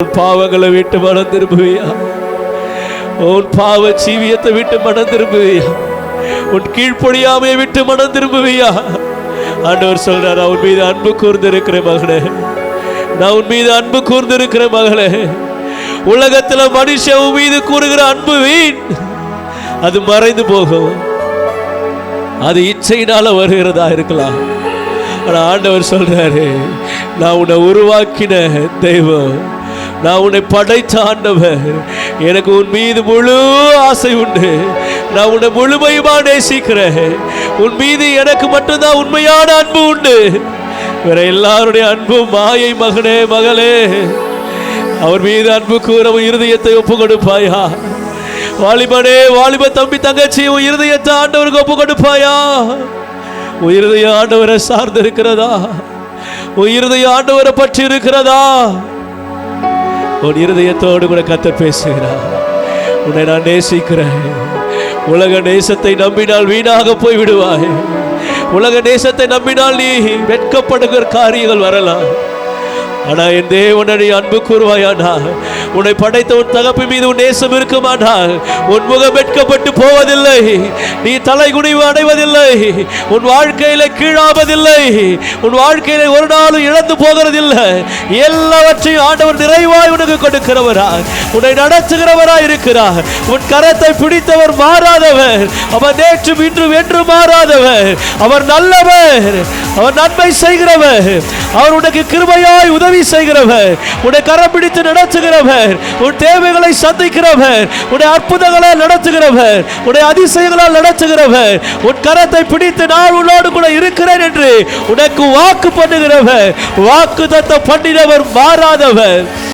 பாவங்களை விட்டு மனம் திரும்புவியா? உன் பாவ ஜீவியத்தை விட்டு மனம் திரும்புவியா? உன் கீழ்ப்படியாமையை விட்டு மனம் திரும்புவியா? ஆண்டவர் சொல்றார், உன் மீது அன்பு கூர்ந்திருக்கிற மகளே, நான் உன் மீது அன்பு கூர்ந்திருக்கிற மகளே. உலகத்துல மனுஷன் உன் மீது கூறுகிற அன்பு வீண், அது மறைந்து போகும். அது இச்சையினால வருகிறதா இருக்கலாம். ஆனா ஆண்டவர் சொல்றாரு, நான் உன்னை உருவாக்கின தெய்வம், நான் உன்னை படைத்த ஆண்டவர், எனக்கு உன் மீது முழு ஆசை உண்டு. நான் உன்னை முழுமையுமா நேசிக்கிறேன். உன் மீது எனக்கு மட்டும்தான் உண்மையான அன்பு உண்டு. வேற எல்லாருடைய அன்பும் மாயை. மகனே, மகளே, அவர் மீது அன்பு கூற உன் இருதயத்தை ஒப்பு கொடுப்பாயா? வாலிபனே, வாலிப தம்பி, தங்கச்சி, உன் இருதயத்தை ஆண்டவருக்கு ஒப்பு கொடுப்பாயா? உன் இருதயம் ஆண்டவரை சார்ந்து இருக்கிறதா? உன் இருதயம் ஆண்டவரை பற்றி இருக்கிறதா? உன் இருதயத்தோடு கூட கர்த்தர் பேசுகிறார். உன்னை நான் நேசிக்கிறேன். உலக நேசத்தை நம்பினால் வீணாக போய் விடுவாய். உலக நேசத்தை நம்பினால் நீ வெட்கப்படுகிற காரியங்கள் வரலாம். ஆனா என் தேவனை அன்பு கூறுவாயானா, உன்னை படைத்த உன் தகப்பு மீது உன் நேசம் இருக்குமானால் உன் முகம் வெட்கப்பட்டு போவதில்லை. நீ தலை குனிவு அடைவதில்லை. உன் வாழ்க்கையில கீழாவதில்லை. உன் வாழ்க்கையில ஒரு நாளும் இழந்து போகிறதில்லை. எல்லாவற்றையும் ஆண்டவர் நிறைவாய் உனக்கு கொடுக்கிறவராய், உன்னை நடத்துகிறவராய் இருக்கிறார். உன் கரத்தை பிடித்தவர் மாறாதவர். அவர் நேற்றும் இன்றும் என்று மாறாதவர். அவர் நல்லவர். அவர் நன்மை செய்கிறவர். அவர் உனக்கு கிருபையாய் உதவி செய்கிறவர். உன்னை கரம் பிடித்து நடத்துகிறவர். உன் தேவைகளை சந்திக்கிறவர். உன்னை அற்புதங்களால் நடத்துகிறவர். உன்னை அதிசயங்களால் நடத்துகிறவர். உன் கரத்தை பிடித்து நான் உன்னோடு கூட இருக்கிறேன் என்று உனக்கு வாக்கு பண்ணுகிறவர். வாக்கு தத்தம் பண்ணினவர் மாறாதவர்.